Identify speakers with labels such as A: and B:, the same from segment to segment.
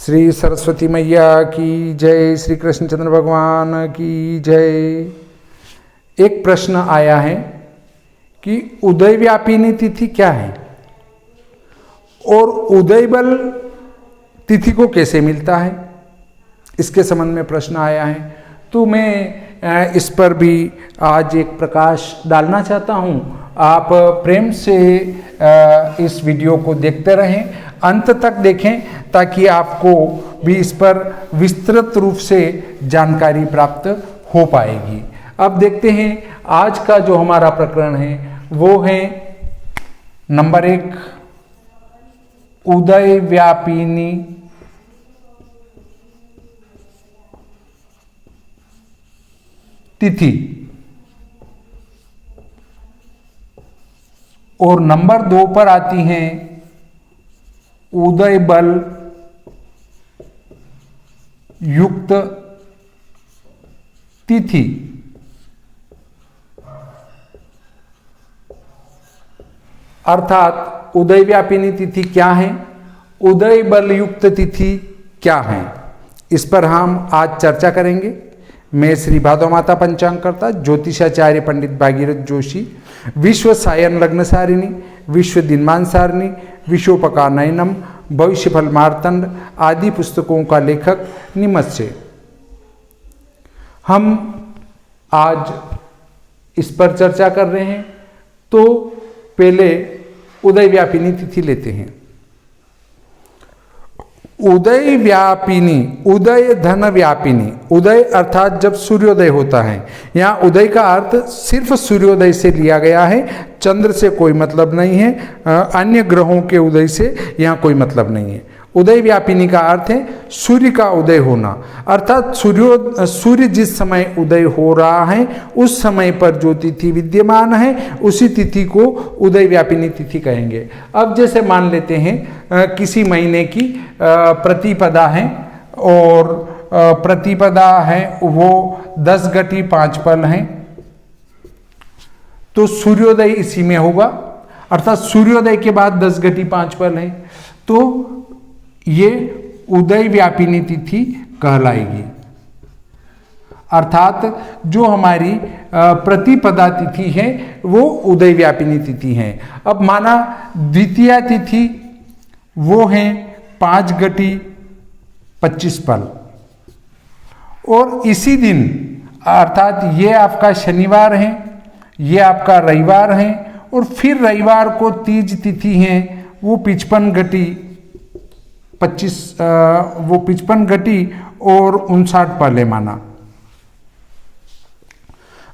A: श्री सरस्वती मैया की जय, श्री कृष्णचंद्र भगवान की जय। एक प्रश्न आया है कि उदय व्यापिनी तिथि क्या है और उदय बल तिथि को कैसे मिलता है, इसके संबंध में प्रश्न आया है। तो मैं इस पर भी आज एक प्रकाश डालना चाहता हूँ। आप प्रेम से इस वीडियो को देखते रहें, अंत तक देखें, ताकि आपको भी इस पर विस्तृत रूप से जानकारी प्राप्त हो पाएगी। अब देखते हैं आज का जो हमारा प्रकरण है वो है नंबर 1, उदय व्यापिनी तिथि, और नंबर 2 पर आती हैं उदय बल युक्त तिथि। अर्थात उदय व्यापिनी तिथि क्या है, उदय बल युक्त तिथि क्या है, इस पर हम आज चर्चा करेंगे। मैं श्री भादव माता पंचांगकर्ता ज्योतिषाचार्य पंडित भागीरथ जोशी विश्व सायन लग्न सारिणी, विश्व दिनमान सारिणी, विश्वोपकार नयनम, भविष्यफल मार्तंड आदि पुस्तकों का लेखक निमत्स्य। हम आज इस पर चर्चा कर रहे हैं। तो पहले उदय व्यापिनी तिथि लेते हैं। उदय व्यापिनी, उदय धन व्यापिनी, उदय अर्थात जब सूर्योदय होता है। यहाँ उदय का अर्थ सिर्फ सूर्योदय से लिया गया है, चंद्र से कोई मतलब नहीं है, अन्य ग्रहों के उदय से यहाँ कोई मतलब नहीं है। उदय व्यापिनी का अर्थ है सूर्य का उदय होना, अर्थात सूर्य जिस समय उदय हो रहा है उस समय पर जो तिथि विद्यमान है उसी तिथि को उदय व्यापिनी तिथि कहेंगे। अब जैसे मान लेते हैं किसी महीने की प्रतिपदा है और प्रतिपदा है वो 10 घटी 5 पल है, तो सूर्योदय इसी में होगा, अर्थात सूर्योदय के बाद 10 घटी 5 पल है, तो ये उदय व्यापिनी तिथि कहलाएगी। अर्थात जो हमारी प्रतिपदा तिथि है वो उदय व्यापिनी तिथि है। अब माना द्वितीया तिथि वो है 5 घटी 25 पल, और इसी दिन अर्थात ये आपका शनिवार है, ये आपका रविवार है, और फिर रविवार को तीज तिथि है वो 55 घटी 59 पल है माना।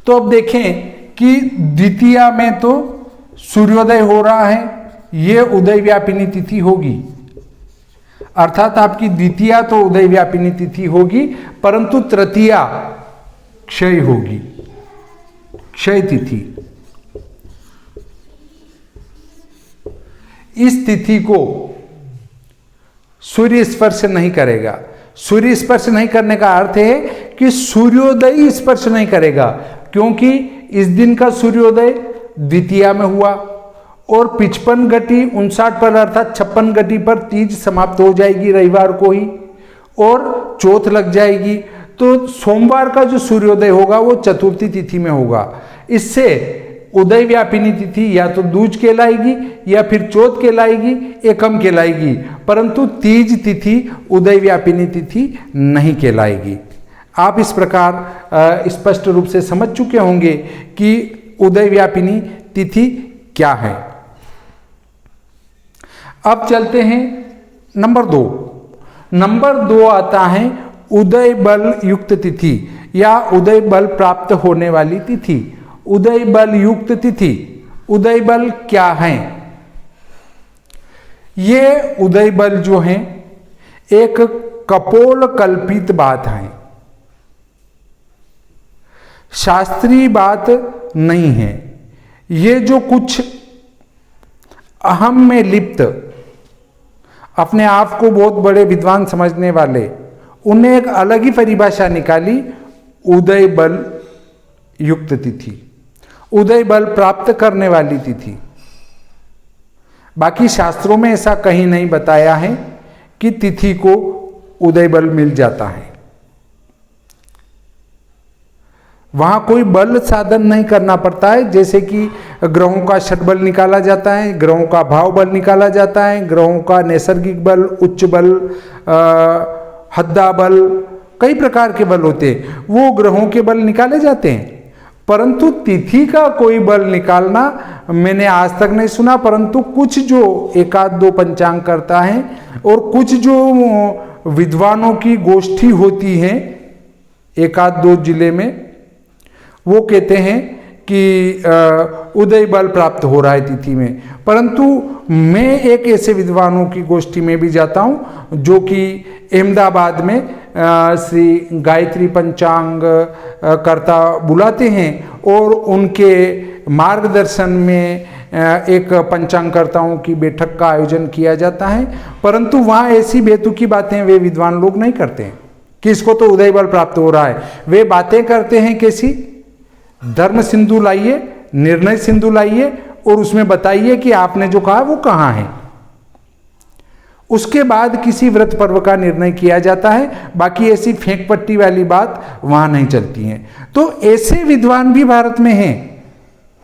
A: तो अब देखें कि द्वितीया में तो सूर्योदय हो रहा है, ये उदय व्यापिनी तिथि होगी, अर्थात आपकी द्वितीया तो उदय व्यापिनी तिथि होगी, परंतु तृतीया क्षय होगी, क्षय तिथि। इस तिथि को सूर्य स्पर्श नहीं करेगा। सूर्य स्पर्श नहीं करने का अर्थ है कि सूर्योदय स्पर्श नहीं करेगा, क्योंकि इस दिन का सूर्योदय द्वितीया में हुआ और 55 घटी 59 पल अर्थात 56 घटी पर तीज समाप्त हो जाएगी रविवार को ही, और चौथ लग जाएगी। तो सोमवार का जो सूर्योदय होगा वो चतुर्थी तिथि में होगा। इससे उदय व्यापिनी तिथि या तो दूज कहलाएगी या फिर चौथ कहलाएगी, एकम कहलाएगी, परंतु तीज तिथि उदय व्यापिनी तिथि नहीं कहलाएगी। आप इस प्रकार स्पष्ट रूप से समझ चुके होंगे कि उदय व्यापिनी तिथि क्या है। अब चलते हैं नंबर 2। नंबर 2 आता है उदय बल युक्त तिथि या उदय बल प्राप्त होने वाली तिथि। उदय बल युक्त तिथि, उदय बल क्या है? ये उदय बल जो है एक कपोल कल्पित बात है, शास्त्रीय बात नहीं है। ये जो कुछ अहम में लिप्त अपने आप को बहुत बड़े विद्वान समझने वाले, उन्हें एक अलग ही परिभाषा निकाली, उदय बल युक्त तिथि, उदय बल प्राप्त करने वाली तिथि। बाकी शास्त्रों में ऐसा कहीं नहीं बताया है कि तिथि को उदय बल मिल जाता है। वहां कोई बल साधन नहीं करना पड़ता है, जैसे कि ग्रहों का षट बल निकाला जाता है, ग्रहों का भाव बल निकाला जाता है, ग्रहों का नैसर्गिक बल, उच्च बल, हद्दा बल, कई प्रकार के बल होते हैं, वो ग्रहों के बल निकाले जाते हैं। परंतु तिथि का कोई बल निकालना मैंने आज तक नहीं सुना। परंतु कुछ जो एक आध दो पंचांग करता है और कुछ जो विद्वानों की गोष्ठी होती है एक आध दो जिले में, वो कहते हैं कि उदय बल प्राप्त हो रहा है तिथि में। परंतु मैं एक ऐसे विद्वानों की गोष्ठी में भी जाता हूँ जो कि अहमदाबाद में श्री गायत्री पंचांग कर्ता बुलाते हैं और उनके मार्गदर्शन में एक पंचांगकर्ताओं की बैठक का आयोजन किया जाता है। परंतु वहाँ ऐसी बेतुकी बातें वे विद्वान लोग नहीं करते हैं कि इसको तो उदय बल प्राप्त हो रहा है। वे बातें करते हैं कैसी, धर्म सिंधु लाइए, निर्णय सिंधु लाइए और उसमें बताइए कि आपने जो कहा वो कहाँ है। उसके बाद किसी व्रत पर्व का निर्णय किया जाता है। बाकी ऐसी फेंक पट्टी वाली बात वहां नहीं चलती है। तो ऐसे विद्वान भी भारत में हैं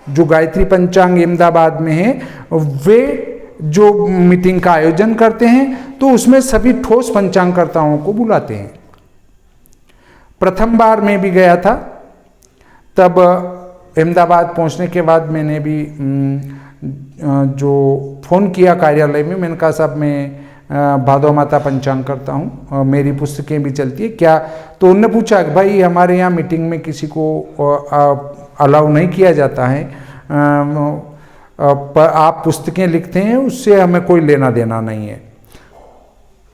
A: जो गायत्री पंचांग अहमदाबाद में है। वे जो मीटिंग का आयोजन करते हैं तो उसमें सभी ठोस पंचांगकर्ताओं को बुलाते हैं। प्रथम बार मैं भी गया था, तब अहमदाबाद पहुंचने के बाद मैंने भी जो फ़ोन किया कार्यालय में, मैंने कहा साहब मैं भादो माता पंचांग करता हूँ, मेरी पुस्तकें भी चलती है क्या। तो उन्होंने पूछा कि भाई हमारे यहाँ मीटिंग में किसी को अलाउ नहीं किया जाता है, पर आप पुस्तकें लिखते हैं उससे हमें कोई लेना देना नहीं है।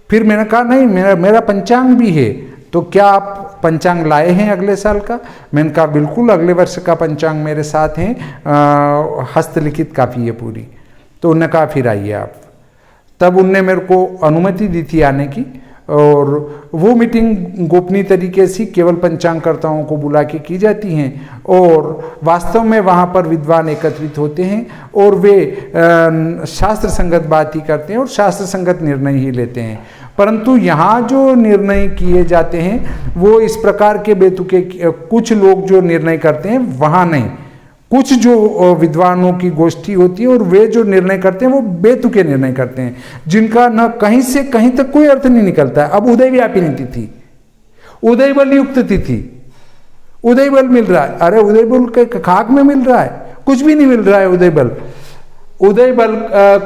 A: फिर मैंने कहा नहीं, मेरा पंचांग भी है, तो क्या आप पंचांग लाए हैं अगले साल का। मैंने कहा बिल्कुल, अगले वर्ष का पंचांग मेरे साथ है, हस्तलिखित काफ़ी है पूरी। तो उन्होंने कहा फिर आइए आप। तब उनने मेरे को अनुमति दी थी आने की, और वो मीटिंग गोपनीय तरीके से केवल पंचांगकर्ताओं को बुला के की जाती हैं और वास्तव में वहाँ पर विद्वान एकत्रित होते हैं और वे शास्त्र संगत बात ही करते हैं और शास्त्र संगत निर्णय ही लेते हैं। परंतु यहाँ जो निर्णय किए जाते हैं वो इस प्रकार के बेतुके, कुछ लोग जो निर्णय करते हैं वहाँ नहीं, कुछ जो विद्वानों की गोष्ठी होती है और वे जो निर्णय करते हैं वो बेतुके निर्णय करते हैं जिनका न कहीं से कहीं तक कोई अर्थ नहीं निकलता है। अब उदय व्यापिनी तिथि, उदय बल युक्त तिथि, उदय बल मिल रहा है, अरे उदय बल के खाक में मिल रहा है, कुछ भी नहीं मिल रहा है उदय बल। उदय बल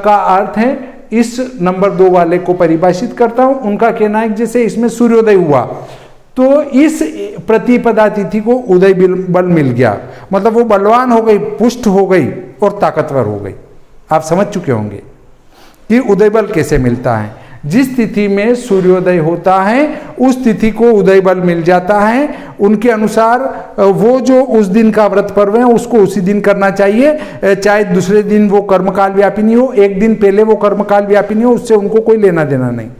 A: का अर्थ है, इस नंबर 2 वाले को परिभाषित करता हूं, उनका कहना है जैसे इसमें सूर्योदय हुआ तो इस प्रतिपदा तिथि को उदय बल मिल गया, मतलब वो बलवान हो गई, पुष्ट हो गई और ताकतवर हो गई। आप समझ चुके होंगे कि उदय बल कैसे मिलता है। जिस तिथि में सूर्योदय होता है उस तिथि को उदय बल मिल जाता है। उनके अनुसार वो जो उस दिन का व्रत पर्व है उसको उसी दिन करना चाहिए, चाहे दूसरे दिन वो कर्मकाल व्यापिनी हो, एक दिन पहले वो कर्मकाल व्यापिनी हो, उससे उनको कोई लेना देना नहीं।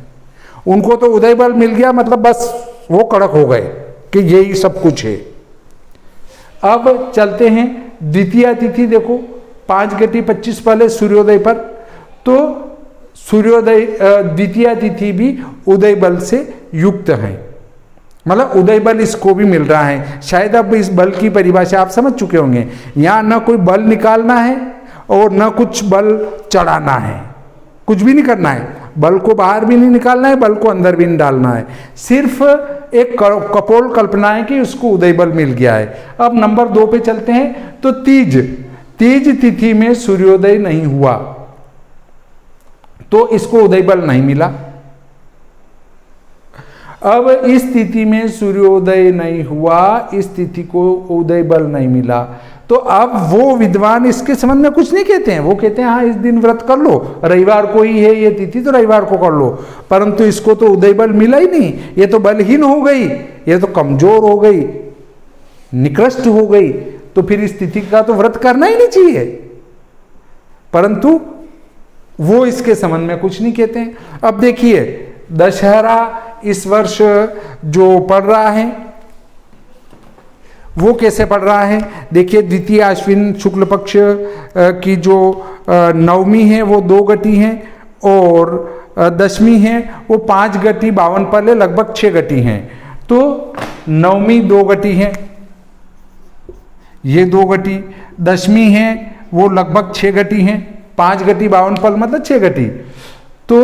A: उनको तो उदय बल मिल गया, मतलब बस वो कड़क हो गए कि यही सब कुछ है। अब चलते हैं द्वितीय तिथि, देखो 5:25 पहले सूर्योदय पर, तो सूर्योदय द्वितीय तिथि भी उदय बल से युक्त है, मतलब उदय बल इसको भी मिल रहा है। शायद अब इस बल की परिभाषा आप समझ चुके होंगे। यहाँ न कोई बल निकालना है और न कुछ बल चढ़ाना है, कुछ भी नहीं करना है। बल को बाहर भी नहीं निकालना है, बल को अंदर भी नहीं डालना है, सिर्फ एक कपोल कल्पना है कि उसको उदय बल मिल गया है। अब नंबर 2 पे चलते हैं, तो तीज तिथि में सूर्योदय नहीं हुआ तो इसको उदय बल नहीं मिला। अब इस तिथि में सूर्योदय नहीं हुआ, इस तिथि को उदय बल नहीं मिला, तो अब वो विद्वान इसके संबंध में कुछ नहीं कहते हैं। वो कहते हैं हाँ इस दिन व्रत कर लो, रविवार को ही है ये तिथि तो रविवार को कर लो, परंतु इसको तो उदय बल मिला ही नहीं, ये तो बलहीन हो गई, ये तो कमजोर हो गई, निकृष्ट हो गई, तो फिर इस तिथि का तो व्रत करना ही नहीं चाहिए। परंतु वो इसके संबंध में कुछ नहीं कहते हैं। अब देखिए दशहरा इस वर्ष जो पड़ रहा है वो कैसे पड़ रहा है, देखिए द्वितीय आश्विन शुक्ल पक्ष की जो नवमी है वो 2 गटी है और दशमी है वो 5 गति 52 पल है, लगभग 6 गति हैं। तो नवमी 2 गति है, ये 2 गति, दशमी है वो लगभग 6 गति हैं, 5 गति 52 पल मतलब 6 गति। तो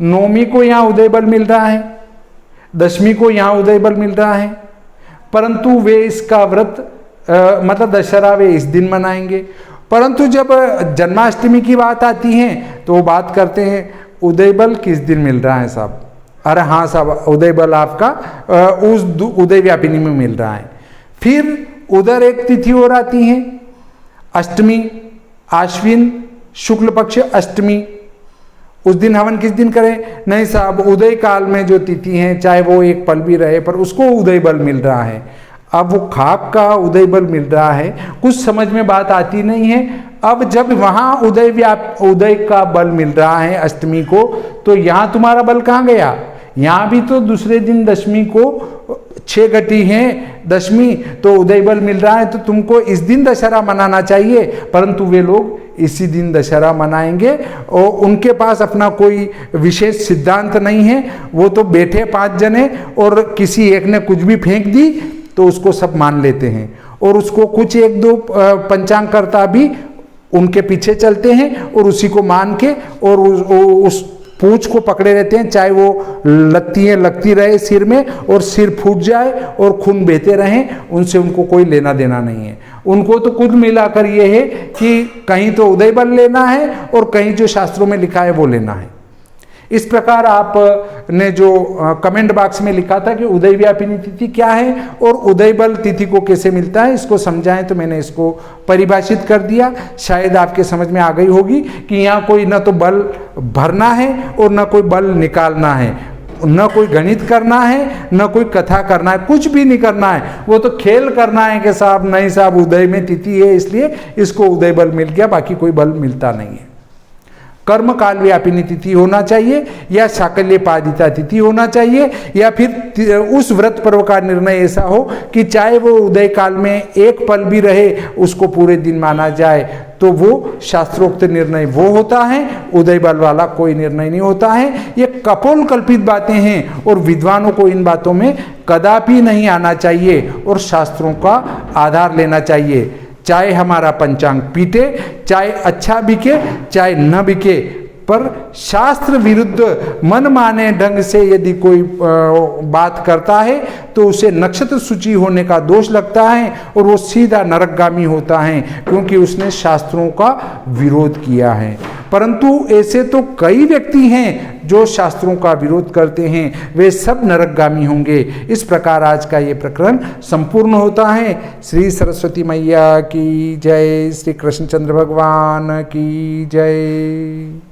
A: नवमी को यहाँ उदय बल मिल रहा है, दशमी को यहाँ उदय बल मिल रहा है, परंतु वे इसका व्रत मतलब दशहरा वे इस दिन मनाएंगे। परंतु जब जन्माष्टमी की बात आती है तो वो बात करते हैं उदय बल किस दिन मिल रहा है साहब। अरे हाँ साहब, उदय बल आपका उस उदय व्यापिनी में मिल रहा है। फिर उधर एक तिथि और आती है अष्टमी, आश्विन शुक्ल पक्ष अष्टमी। उस दिन हवन किस दिन करें? नहीं साहब, उदय काल में जो तिथि है चाहे वो एक पल भी रहे पर उसको उदय बल मिल रहा है। अब वो खाप का उदय बल मिल रहा है, कुछ समझ में बात आती नहीं है। अब जब वहाँ उदय का बल मिल रहा है अष्टमी को, तो यहाँ तुम्हारा बल कहाँ गया? यहाँ भी तो दूसरे दिन दशमी को 6 गति है दशमी, तो उदय बल मिल रहा है, तो तुमको इस दिन दशहरा मनाना चाहिए। परंतु वे लोग इसी दिन दशहरा मनाएंगे और उनके पास अपना कोई विशेष सिद्धांत नहीं है। वो तो बैठे 5 जने और किसी एक ने कुछ भी फेंक दी तो उसको सब मान लेते हैं, और उसको कुछ 1-2 पंचांगकर्ता भी उनके पीछे चलते हैं और उसी को मान के और उस पूंछ को पकड़े रहते हैं, चाहे वो लगती रहे सिर में और सिर फूट जाए और खून बहते रहें, उनसे उनको कोई लेना देना नहीं है। उनको तो कुल मिलाकर ये है कि कहीं तो उदय बल लेना है और कहीं जो शास्त्रों में लिखा है वो लेना है। इस प्रकार आपने जो कमेंट बॉक्स में लिखा था कि उदय व्यापिनी तिथि क्या है और उदय बल तिथि को कैसे मिलता है, इसको समझाएं, तो मैंने इसको परिभाषित कर दिया। शायद आपके समझ में आ गई होगी कि यहाँ कोई न तो बल भरना है और न कोई बल निकालना है, न कोई गणित करना है, न कोई कथा करना है, कुछ भी नहीं करना है। वो तो खेल करना है कि साहब नहीं साहब उदय में तिथि है इसलिए इसको उदय बल मिल गया, बाकी कोई बल मिलता नहीं है। कर्म काल व्यापिनी तिथि होना चाहिए या साकल्य पादिता तिथि होना चाहिए, या फिर उस व्रत पर्व का निर्णय ऐसा हो कि चाहे वो उदय काल में एक पल भी रहे उसको पूरे दिन माना जाए, तो वो शास्त्रोक्त निर्णय वो होता है, उदय बल वाला कोई निर्णय नहीं होता है। ये कपोल कल्पित बातें हैं और विद्वानों को इन बातों में कदापि नहीं आना चाहिए और शास्त्रों का आधार लेना चाहिए। चाहे हमारा पंचांग पीटे, चाहे अच्छा बिके चाहे न बिके, पर शास्त्र विरुद्ध मन माने ढंग से यदि कोई बात करता है तो उसे नक्षत्र सूची होने का दोष लगता है और वो सीधा नरकगामी होता है, क्योंकि उसने शास्त्रों का विरोध किया है। परंतु ऐसे तो कई व्यक्ति हैं जो शास्त्रों का विरोध करते हैं, वे सब नरकगामी होंगे। इस प्रकार आज का ये प्रकरण संपूर्ण होता है। श्री सरस्वती मैया की जय, श्री कृष्णचंद्र भगवान की जय।